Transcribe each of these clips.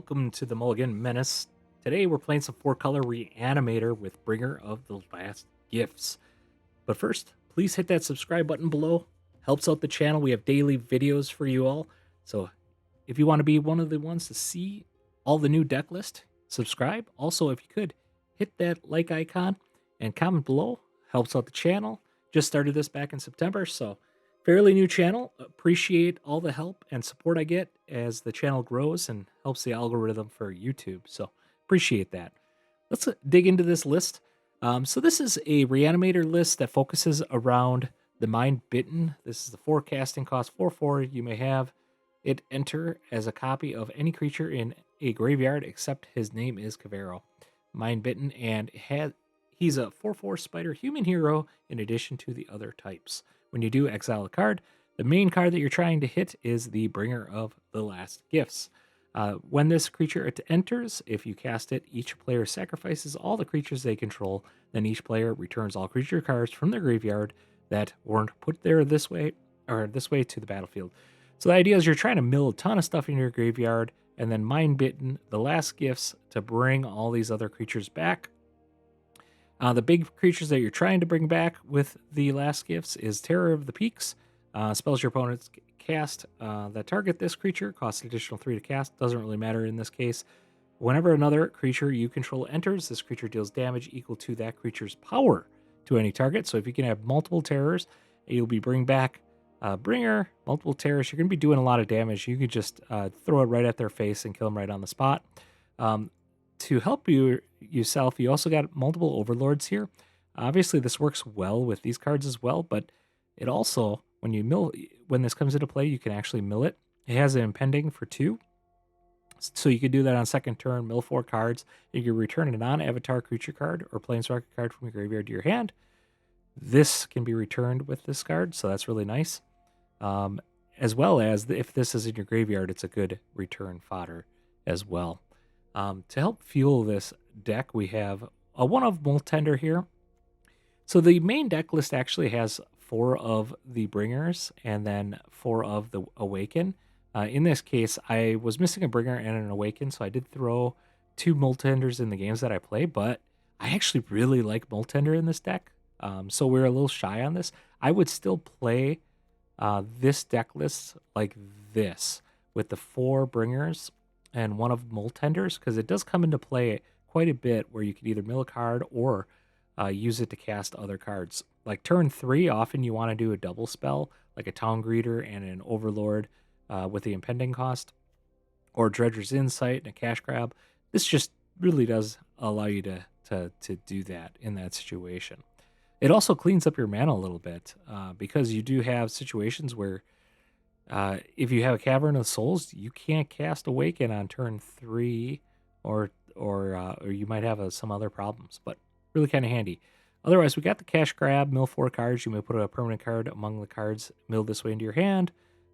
welcome to the Mulligan Menace. Today we're playing some 4-color Reanimator with Bringer of the Last Gifts. But first, please hit that subscribe button below. Helps out the channel. We have daily videos for you all. So if you want to be one of the ones to see all the new deck list, subscribe. Also, if you could, hit that like icon and comment below. Helps out the channel. Just started this back in September, so fairly new channel. Appreciate all the help and support I get as the channel grows and helps the algorithm for YouTube. So appreciate that. Let's dig into this list. So this is a Reanimator list that focuses around the Mind-Bitten. This is the forecasting cost 4/4. You may have it enter as a copy of any creature in a graveyard except his name is Kavaero. Mind-Bitten, and he's a 4/4 spider human hero in addition to the other types. When you do exile a card, the main card that you're trying to hit is the Bringer of the Last Gifts. When this creature enters, if you cast it, each player sacrifices all the creatures they control. Then each player returns all creature cards from their graveyard that weren't put there this way to the battlefield. So the idea is you're trying to mill a ton of stuff in your graveyard, and then Mind-Bitten, the Last Gifts, to bring all these other creatures back. The big creatures that you're trying to bring back with the Last Gifts is Terror of the Peaks. Spells your opponents cast that target this creature costs an additional 3 to cast. Doesn't really matter in this case. Whenever another creature you control enters, this creature deals damage equal to that creature's power to any target. So if you can have multiple terrors, you'll be bringing back Bringer, multiple terrors. You're going to be doing a lot of damage. You could just throw it right at their face and kill them right on the spot. To help yourself, you also got multiple Overlords here. Obviously, this works well with these cards as well, but it also, when this comes into play, you can actually mill it. It has an impending for 2, so you could do that on second turn, mill 4 cards. You can return a non-avatar creature card or planeswalker card from your graveyard to your hand. This can be returned with this card, so that's really nice. As well as, if this is in your graveyard, it's a good return fodder as well. To help fuel this deck, we have a one of Moltender here. So the main deck list actually has 4 of the Bringers and then 4 of the Awaken. In this case, I was missing a Bringer and an Awaken, so I did throw 2 Moltenders in the games that I play, but I actually really like Moltender in this deck. So we're a little shy on this. I would still play this deck list like this with the 4 Bringers and 1 of Moltenders, because it does come into play quite a bit where you can either mill a card or use it to cast other cards. Like turn 3, often you want to do a double spell, like a Town Greeter and an Overlord with the impending cost, or Dredger's Insight and a cash grab. This just really does allow you to do that in that situation. It also cleans up your mana a little bit because you do have situations where if you have a Cavern of Souls, you can't cast Awaken on turn 3, or you might have some other problems, but really kind of handy. Otherwise, we got the cash grab, mill 4 cards. You may put a permanent card among the cards milled this way into your hand.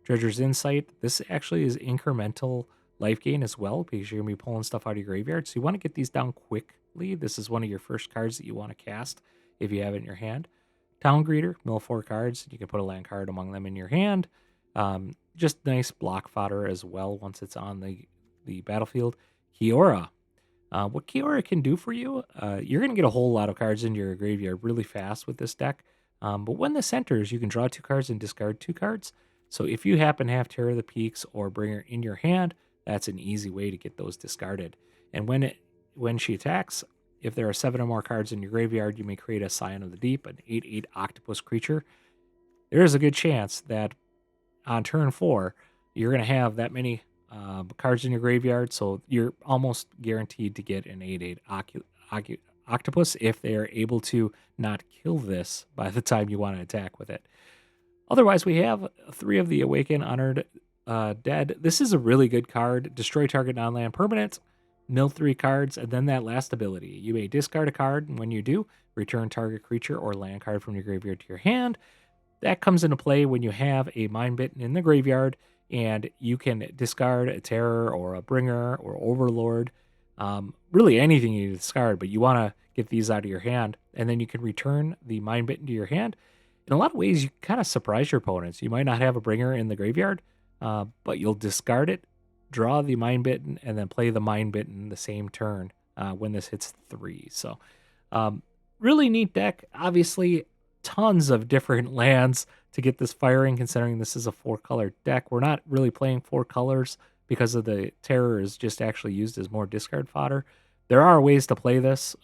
Dredger's Insight. This actually is incremental life gain as well, because you're going to be pulling stuff out of your graveyard. So you want to get these down quickly. This is one of your first cards that you want to cast if you have it in your hand. Town Greeter, mill 4 cards. You can put a land card among them in your hand. Just nice block fodder as well once it's on the battlefield. Kiora. What Kiora can do for you, you're going to get a whole lot of cards into your graveyard really fast with this deck. But when this enters, you can draw 2 cards and discard 2 cards. So if you happen to have Terror of the Peaks or Bringer in your hand, that's an easy way to get those discarded. And when she attacks, if there are 7 or more cards in your graveyard, you may create a Scion of the Deep, an 8/8 octopus creature. There is a good chance that on turn 4, you're going to have that many cards in your graveyard, so you're almost guaranteed to get an 8/8 octopus if they are able to not kill this by the time you want to attack with it. Otherwise, we have 3 of the Awaken Honored Dead. This is a really good card. Destroy target non-land permanent, mill 3 cards, and then that last ability. You may discard a card, and when you do, return target creature or land card from your graveyard to your hand. That comes into play when you have a Mind-Bitten in the graveyard, and you can discard a Terror or a Bringer or Overlord. Really anything you discard, but you want to get these out of your hand, and then you can return the Mind-Bitten to your hand. In a lot of ways, you kind of surprise your opponents. You might not have a Bringer in the graveyard, but you'll discard it draw the Mind-Bitten, and then play the Mind-Bitten the same turn when this hits 3. So really neat deck. Obviously, tons of different lands to get this firing, considering this is a 4-color deck. We're not really playing 4 colors because of the terror is just actually used as more discard fodder. There are ways to play this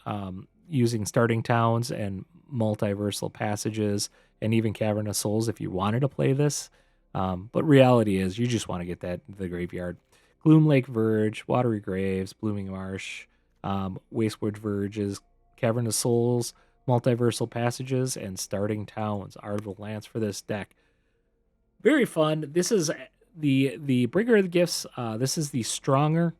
using starting towns and multiversal passages and even Cavern of Souls if you wanted to play this. But reality is you just want to get that into the graveyard. Gloom Lake Verge, Watery Graves, Blooming Marsh, Wastewood Verges, Cavern of Souls, Multiversal Passages, and Starting Towns are the lands for this deck. Very fun. This is the Bringer of the Gifts. This is the strongest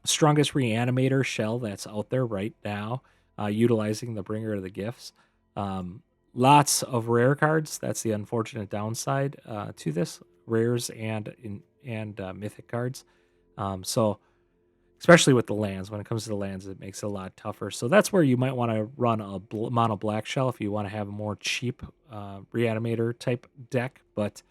Reanimator shell that's out there right now, utilizing the Bringer of the Gifts. Lots of rare cards. That's the unfortunate downside to this. Rares and mythic cards. So especially with the lands, when it comes to the lands, it makes it a lot tougher. So that's where you might want to run a mono black shell if you want to have a more cheap Reanimator type deck. But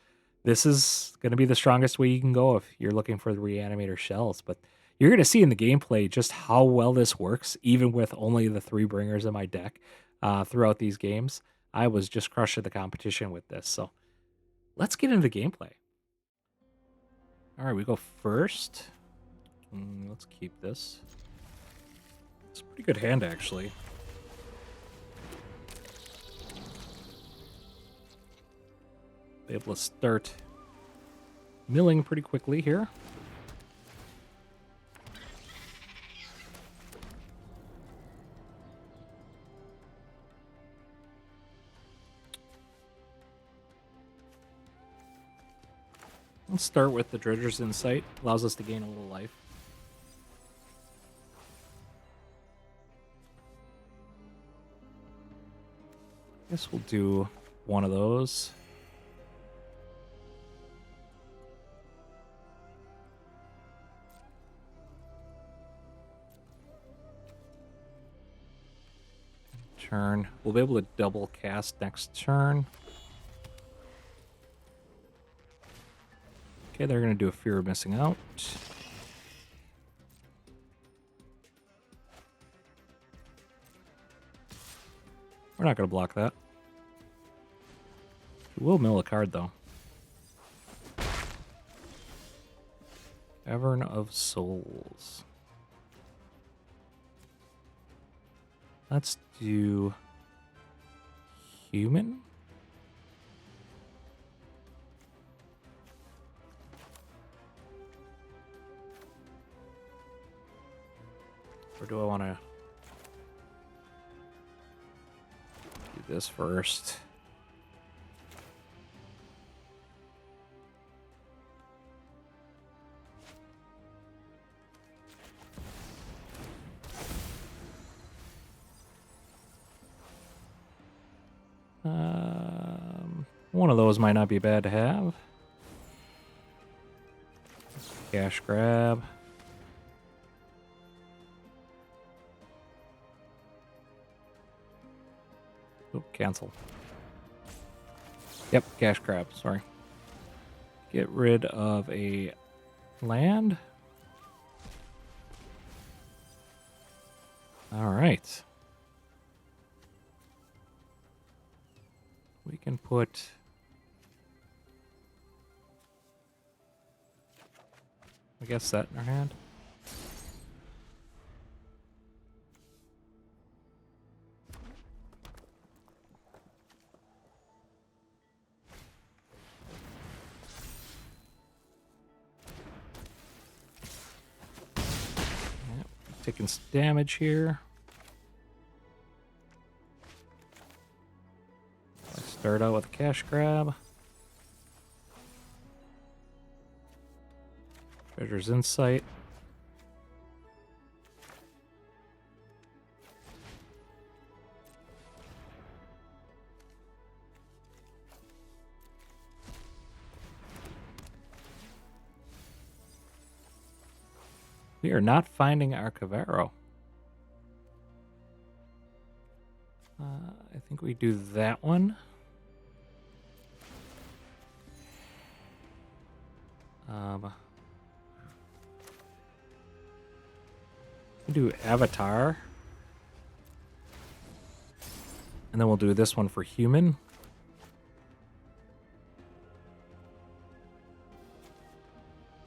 this is going to be the strongest way you can go if you're looking for the Reanimator shells. But you're going to see in the gameplay just how well this works, even with only the 3 bringers in my deck throughout these games. I was just crushing the competition with this. So let's get into the gameplay. All right, we go first. Let's keep this. It's a pretty good hand, actually. Be able to start milling pretty quickly here. Let's start with the Dredger's Insight. Allows us to gain a little life. Guess we'll do one of those. Turn. We'll be able to double cast next turn. Okay, they're going to do a Fear of Missing Out. We're not going to block that. We will mill a card, though. Cavern of Souls. Let's do human. Or do I want to do this first? One of those might not be bad to have. Cash grab. Oh, cancel. Yep, cash grab, sorry. Get rid of a land. All right. We can put I guess that in our hand. Yep, taking some damage here. Let's start out with a cash grab. Treasure's Insight. We are not finding our Kavaero. I think we do that one. We do Avatar. And then we'll do this one for human.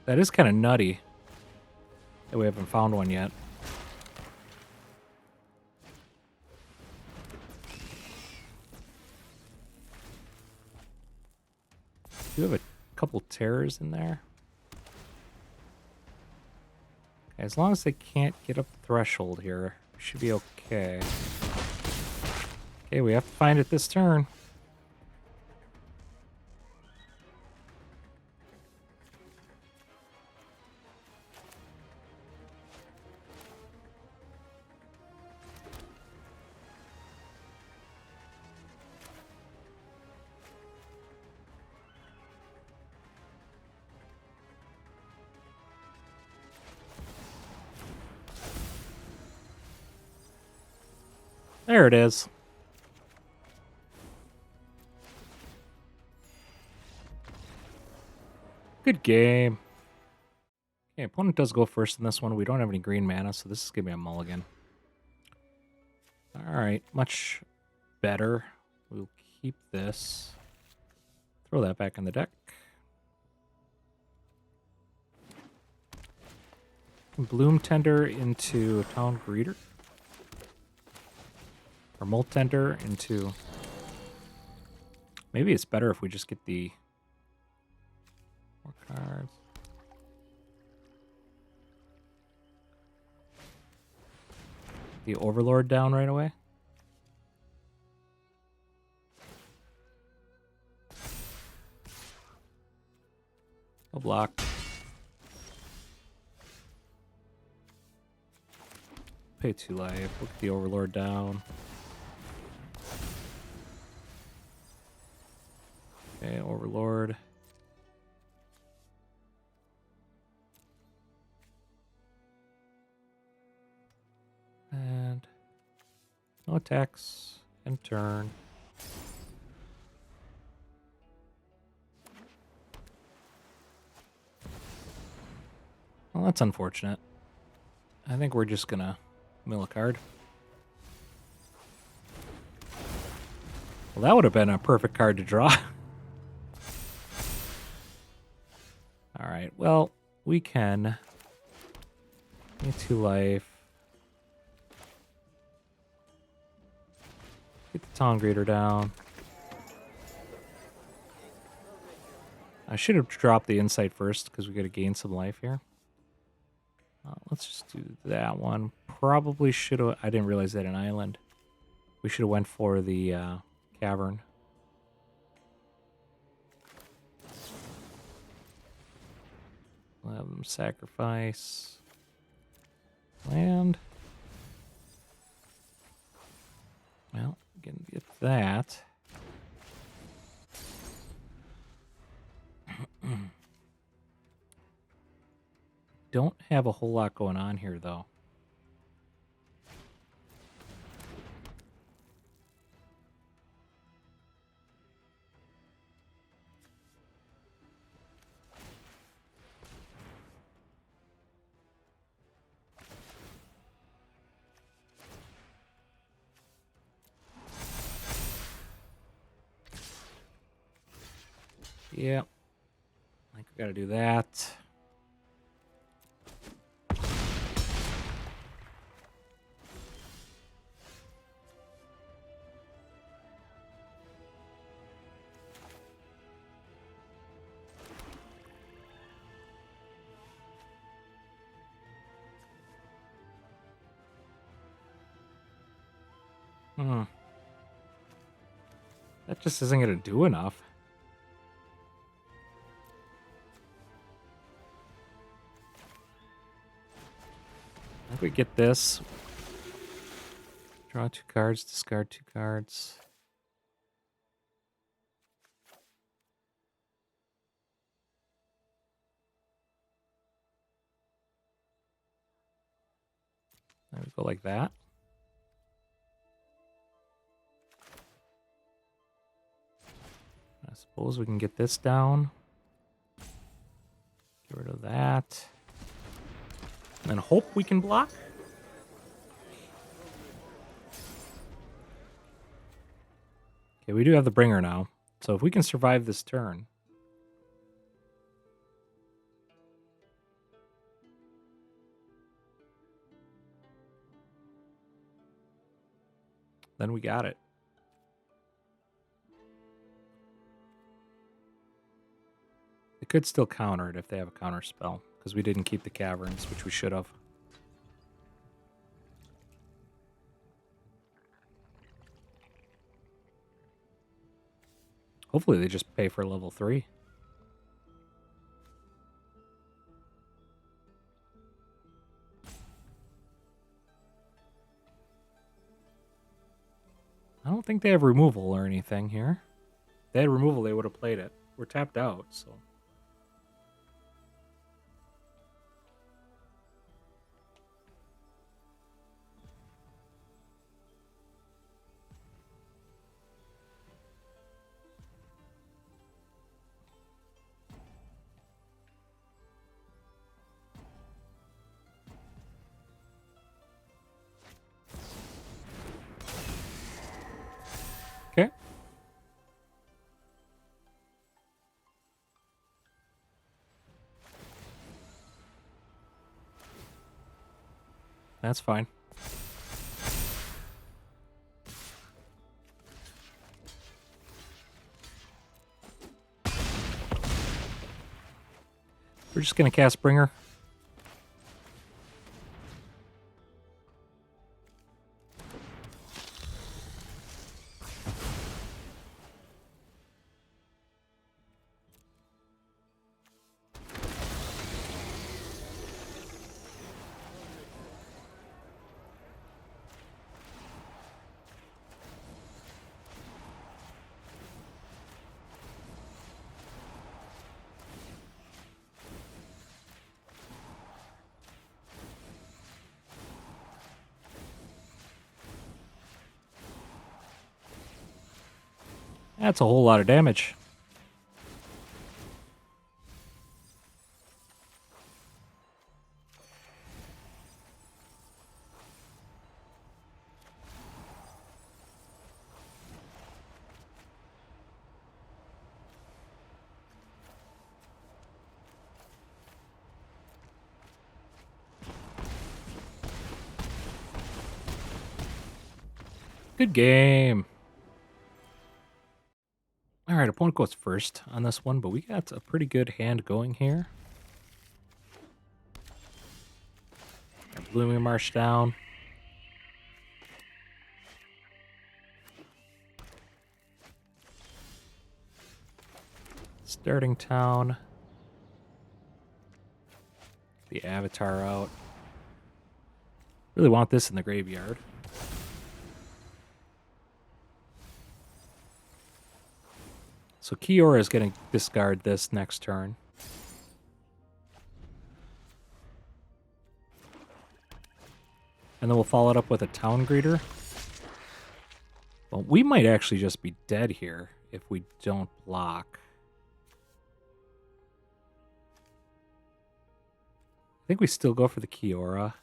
That is kind of nutty that we haven't found one yet. Do you have a couple terrors in there? Okay, as long as they can't get up the threshold here, we should be okay. Okay, we have to find it this turn. There it is. Good game. Okay, opponent does go first in this one. We don't have any green mana, so this is going to be a mulligan. Alright, much better. We'll keep this. Throw that back in the deck. Bloom Tender into Town Greeter. Or Molt Tender into... Maybe it's better if we just get the... more cards. The Overlord down right away. No block. Pay 2 life. Look at the Overlord down. Okay, Overlord. And no attacks. And turn. Well, that's unfortunate. I think we're just gonna mill a card. Well, that would have been a perfect card to draw. Alright, well, we can get 2 life. Get the Town Greeter down. I should have dropped the Insight first because we got to gain some life here. Let's just do that one. Probably should have... I didn't realize that an island. We should have went for the cavern. We'll have them sacrifice land. Well, gonna get that. Don't have a whole lot going on here, though. Yeah. I think we gotta do that. That just isn't gonna do enough. I think we get this. Draw 2 cards, discard 2 cards. There we go, like that. I suppose we can get this down. Get rid of that. And then hope we can block. Okay, we do have the bringer now. So if we can survive this turn. Then we got it. They could still counter it if they have a counter spell, because we didn't keep the caverns, which we should have. Hopefully they just pay for level 3. I don't think they have removal or anything here. If they had removal, they would have played it. We're tapped out, so... Okay. That's fine. We're just going to cast Bringer. That's a whole lot of damage. Good game. All right, opponent goes first on this one, but we got a pretty good hand going here. Got Blooming Marsh down. Starting town. The Avatar out. Really want this in the graveyard. So Kiora is going to discard this next turn. And then we'll follow it up with a Town Greeter. Well, we might actually just be dead here if we don't block. I think we still go for the Kiora.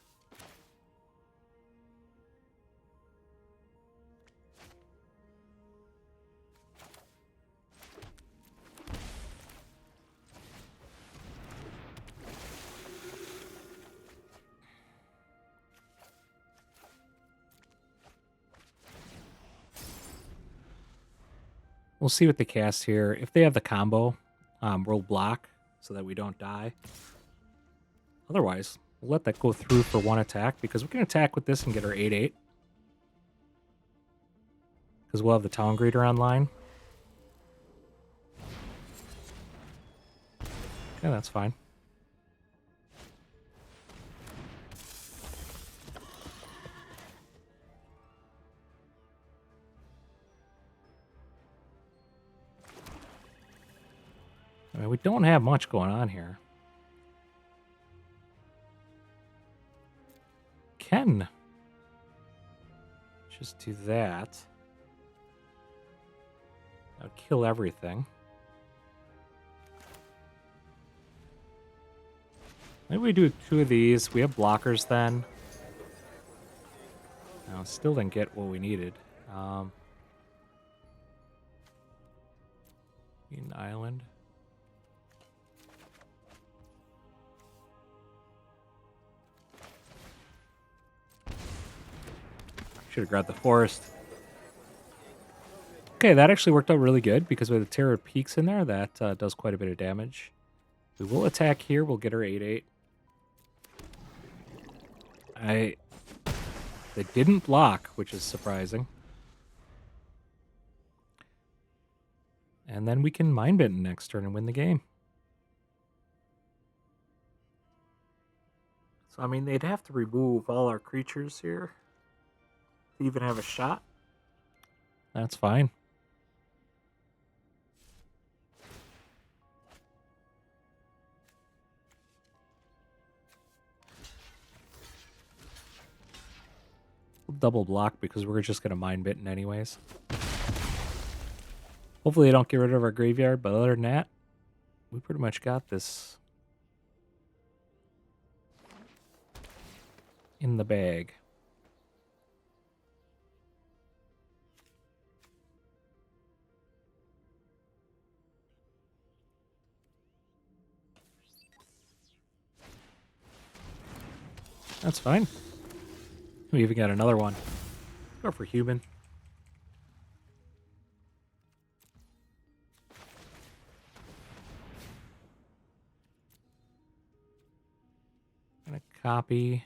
We'll see what they cast here. If they have the combo, we'll block so that we don't die. Otherwise, we'll let that go through for one attack because we can attack with this and get our 8/8. Because we'll have the Town Greeter online. Okay, that's fine. I mean, we don't have much going on here. Can just do that. That would kill everything. Maybe we do 2 of these. We have blockers then. No, still didn't get what we needed. Green Island. Should have grabbed the forest. Okay, that actually worked out really good because with the Terror Peaks in there, that does quite a bit of damage. We will attack here. We'll get her 8/8. They didn't block, which is surprising. And then we can Mind-Bitten next turn and win the game. So, I mean, they'd have to remove all our creatures here to even have a shot. That's fine. We'll double block because we're just going to Mind-Bitten anyways. Hopefully they don't get rid of our graveyard, but other than that, we pretty much got this in the bag. That's fine. We even got another one. Go for human. Gonna copy.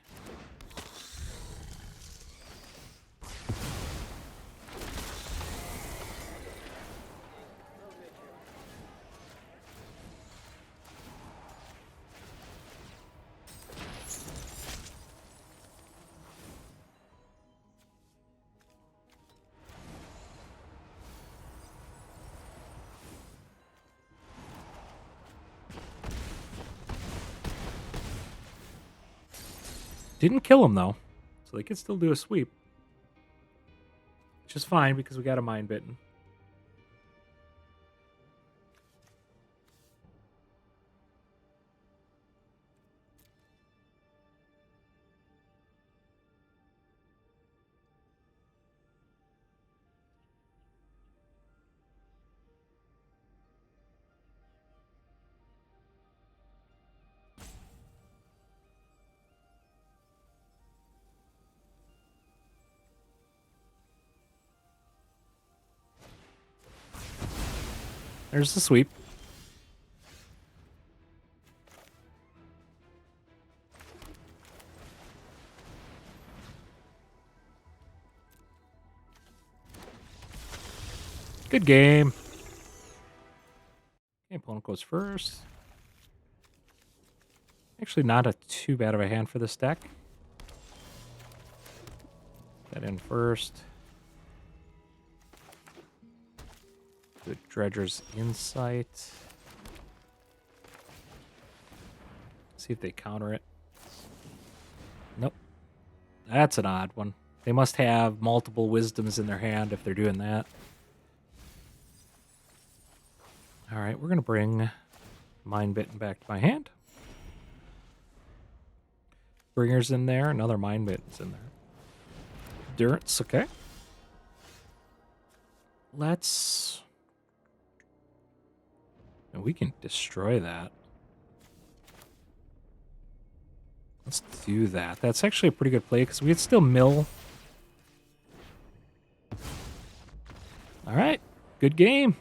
Didn't kill him, though. So they could still do a sweep. Which is fine, because we got a Mind-Bitten. There's the sweep. Good game. Okay, opponent goes first. Actually, not too bad of a hand for this deck. That in first. Good Dredger's Insight. See if they counter it. Nope. That's an odd one. They must have multiple wisdoms in their hand if they're doing that. Alright, we're going to bring Mind-Bitten back to my hand. Bringer's in there. Another Mind-Bitten's in there. Durance, okay. Let's... And we can destroy that. Let's do that. That's actually a pretty good play because we could still mill. Alright, good game.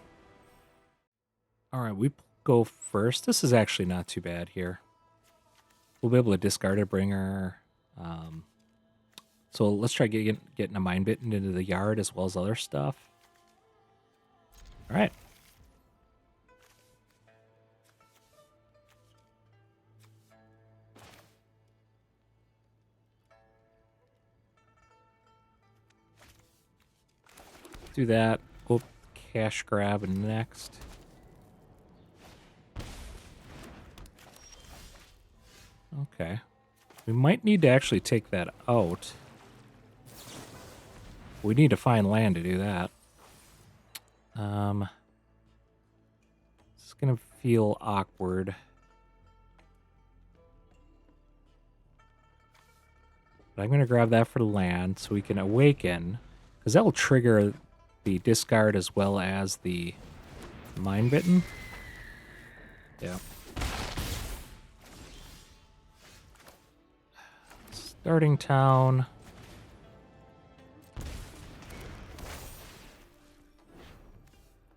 Alright, we go first. This is actually not too bad here. We'll be able to discard a Bringer. So let's try getting a Mind-Bitten into the yard as well as other stuff. Alright. Do that. Go cash grab next. Okay. We might need to actually take that out. We need to find land to do that. It's gonna feel awkward. But I'm gonna grab that for the land so we can awaken, because that will trigger the discard as well as the Mind-Bitten? Yeah. Starting town.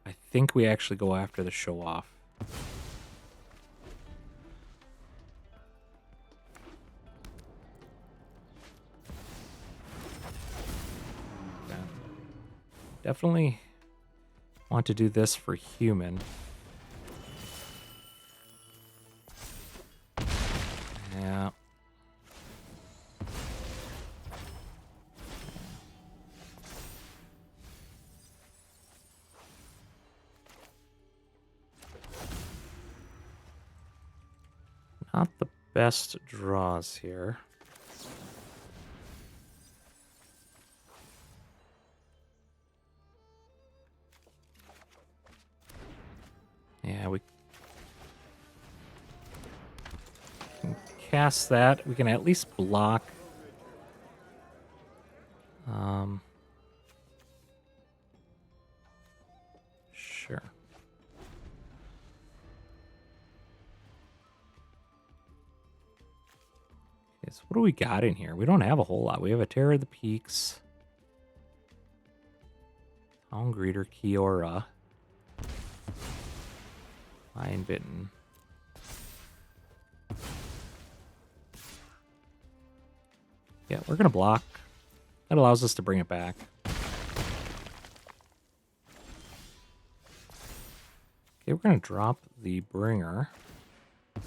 I think we actually go after the show-off. Yeah. Definitely want to do this for human. Yeah. Not the best draws here. Yeah, we can cast that. We can at least block. Sure. Okay, so what do we got in here? We don't have a whole lot. We have a Terror of the Peaks. Town Greeter, Kiora. Mind-Bitten. Yeah, we're going to block. That allows us to bring it back. Okay, we're going to drop the Bringer. Which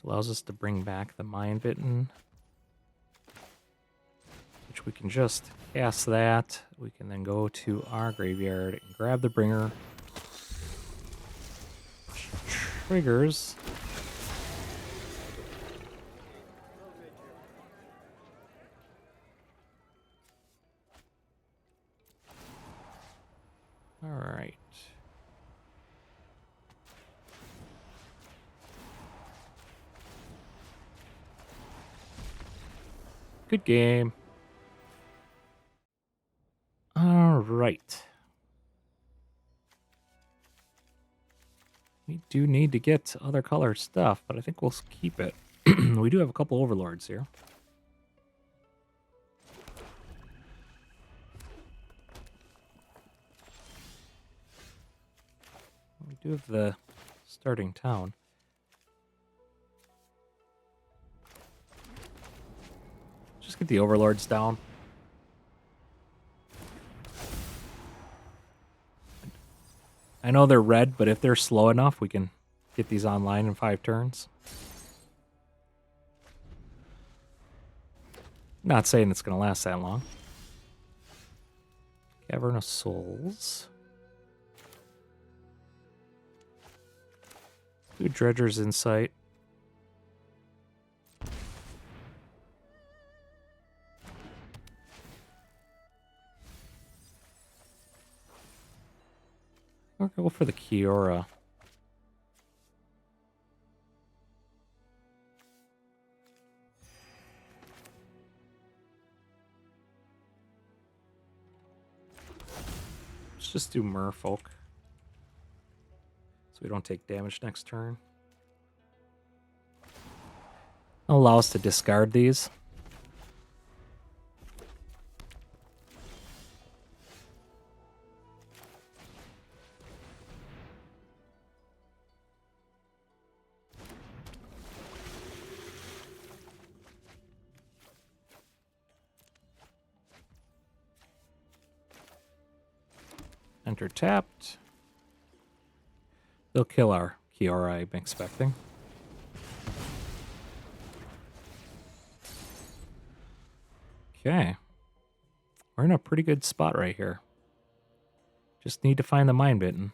allows us to bring back the Mind-Bitten. Which we can just cast that. We can then go to our graveyard and grab the Bringer. Which triggers. All right. Good game. All right. We do need to get other color stuff, but I think we'll keep it. We do have a couple Overlords here. We do have the starting town. Just get the Overlords down. I know they're red, but if they're slow enough, we can get these online in 5 turns. Not saying it's going to last that long. Cavern of Souls. Do Dredger's Insight. Or go for the Kiora. Let's just do Merfolk. So we don't take damage next turn. It'll allow us to discard these. Enter tapped. They'll kill our Kiora, I'm expecting. Okay. We're in a pretty good spot right here. Just need to find the Mind-Bitten.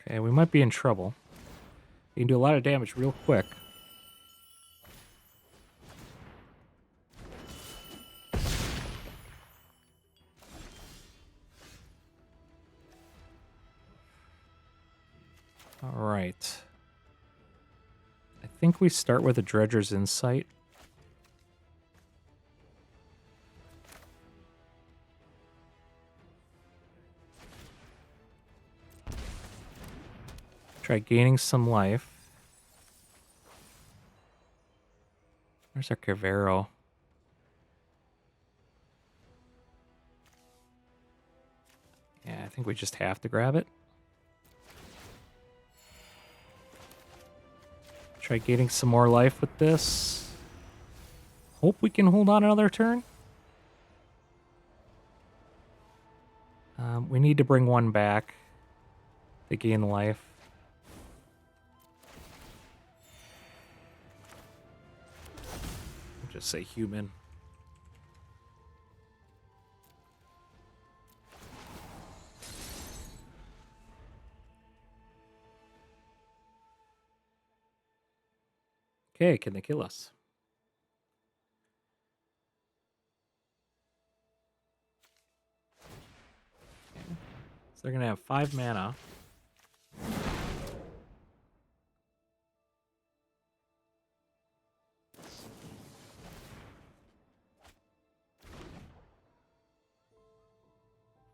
Okay, we might be in trouble. You can do a lot of damage real quick. All right. I think we start with a Dredger's Insight. Try gaining some life. Where's our Kavaero? Yeah, I think we just have to grab it. Try gaining some more life with this. Hope we can hold on another turn. We need to bring one back to gain life. I'll just say human. Okay, can they kill us? Okay. So they're going to have 5 mana.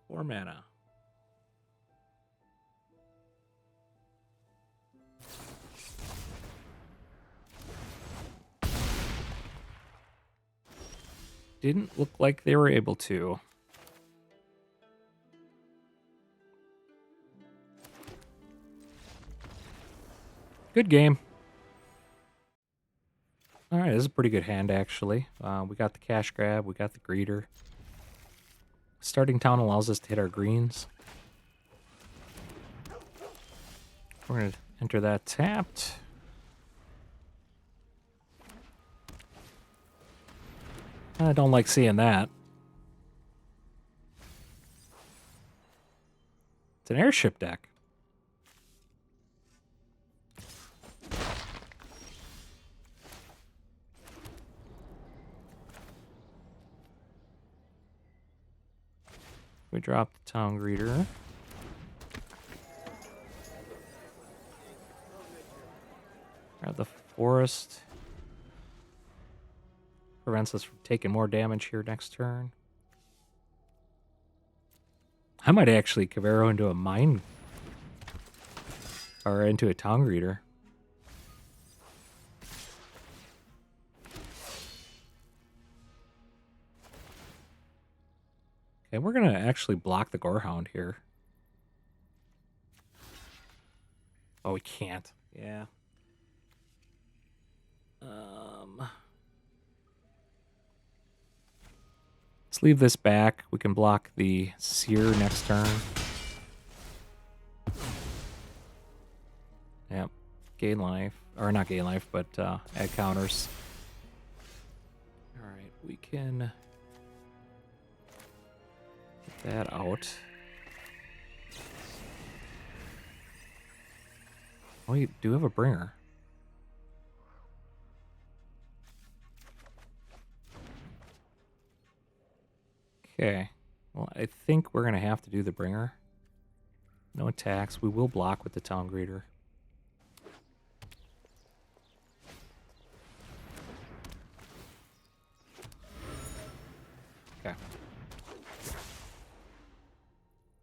Four mana. Didn't look like they were able to. Good game. All right, this is a pretty good hand, actually. We got the cash grab. We got the greeter. Starting town allows us to hit our greens. We're going to enter that tapped. I don't like seeing that. It's an airship deck. We drop the town greeter. Grab the forest. Prevents us from taking more damage here next turn. I might actually Kavaero into a mine. Or into a town greeter. Okay, we're going to actually block the Gorehound here. Oh, we can't. Yeah. Let's leave this back. We can block the Seer next turn. Yep. Gain life. Or not gain life, but add counters. Alright, we can get that out. Oh, you do have a bringer. Okay. Well, I think we're going to have to do the bringer. No attacks. We will block with the town greeter. Okay.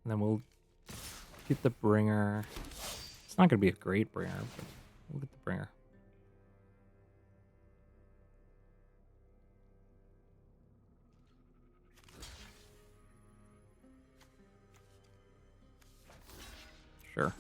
And then we'll get the bringer. It's not going to be a great bringer, but we'll get the bringer. Sure.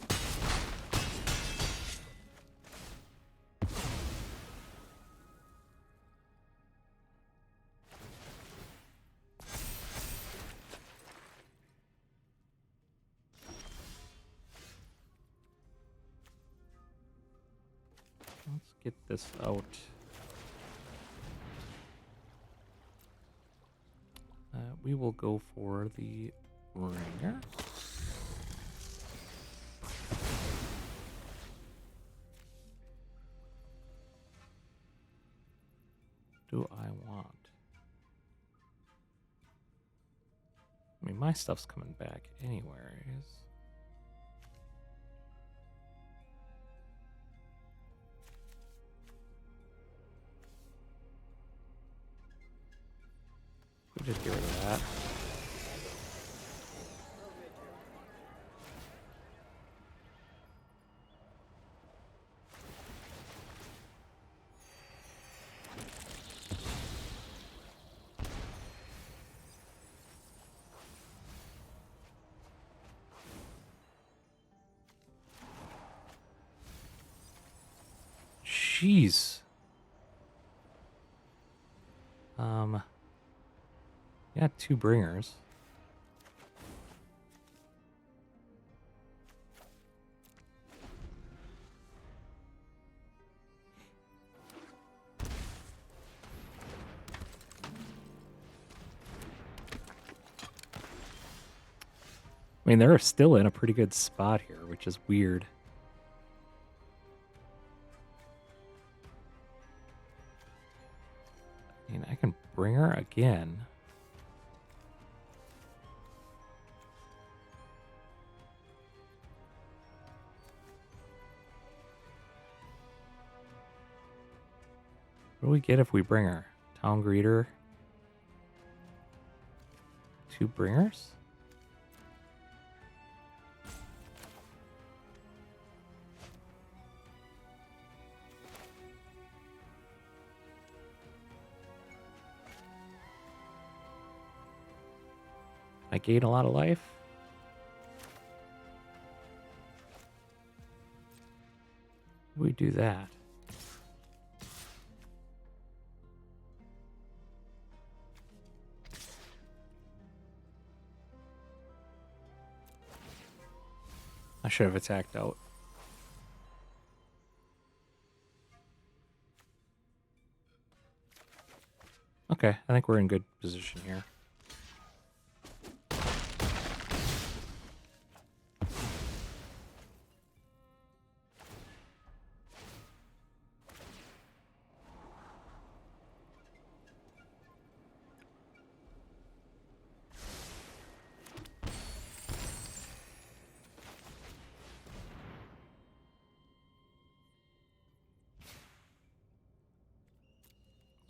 Let's get this out. We will go for the bringer. Do I want? I mean, my stuff's coming back anyways. We'll just get rid of that. jeez. Got 2 bringers. I mean, they're still in a pretty good spot here, which is weird. I mean, I can bring her again. What do we get if we bring her? Town Greeter. 2 bringers? I gain a lot of life. We do that. I should have attacked out. Okay, I think we're in good position here.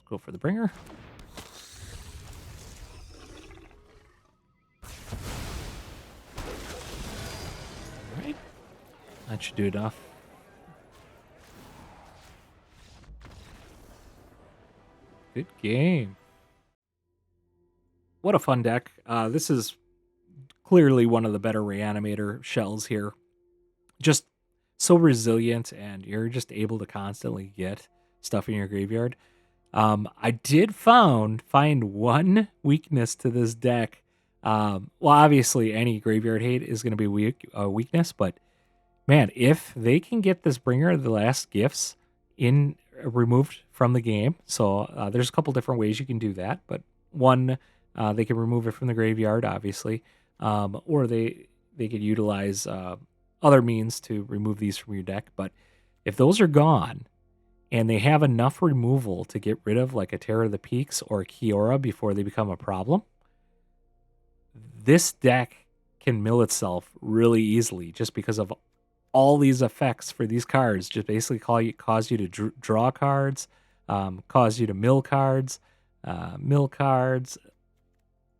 Go for the bringer. All right. That should do enough. Good game. What a fun deck. This is clearly one of the better Reanimator shells here. Just so resilient, and you're just able to constantly get stuff in your graveyard. I did find one weakness to this deck. Well, obviously, any graveyard hate is going to be a weakness, but man, if they can get this Bringer of the Last Gifts removed from the game, so there's a couple different ways you can do that, but one, they can remove it from the graveyard, obviously, or they could utilize other means to remove these from your deck. But if those are gone, and they have enough removal to get rid of like a Terror of the Peaks or a Kiora before they become a problem, this deck can mill itself really easily just because of all these effects for these cards. Just basically cause you to draw cards, cause you to mill cards,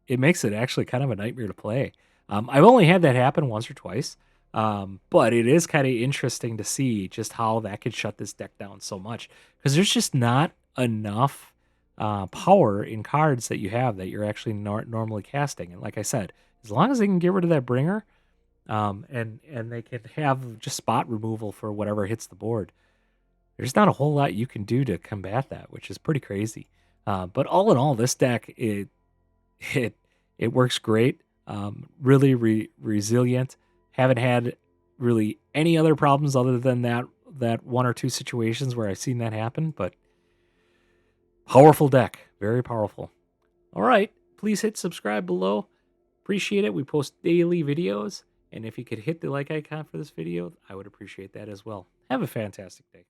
It makes it actually kind of a nightmare to play. I've only had that happen once or twice. But it is kind of interesting to see just how that could shut this deck down so much, because there's just not enough power in cards that you have that you're actually normally casting. And like I said, as long as they can get rid of that bringer, and they can have just spot removal for whatever hits the board, there's not a whole lot you can do to combat that, which is pretty crazy. But all in all, this deck it works great. Really resilient. Haven't had really any other problems other than that 1 or 2 situations where I've seen that happen, but powerful deck. Very powerful. All right. Please hit subscribe below. Appreciate it. We post daily videos, and if you could hit the like icon for this video, I would appreciate that as well. Have a fantastic day.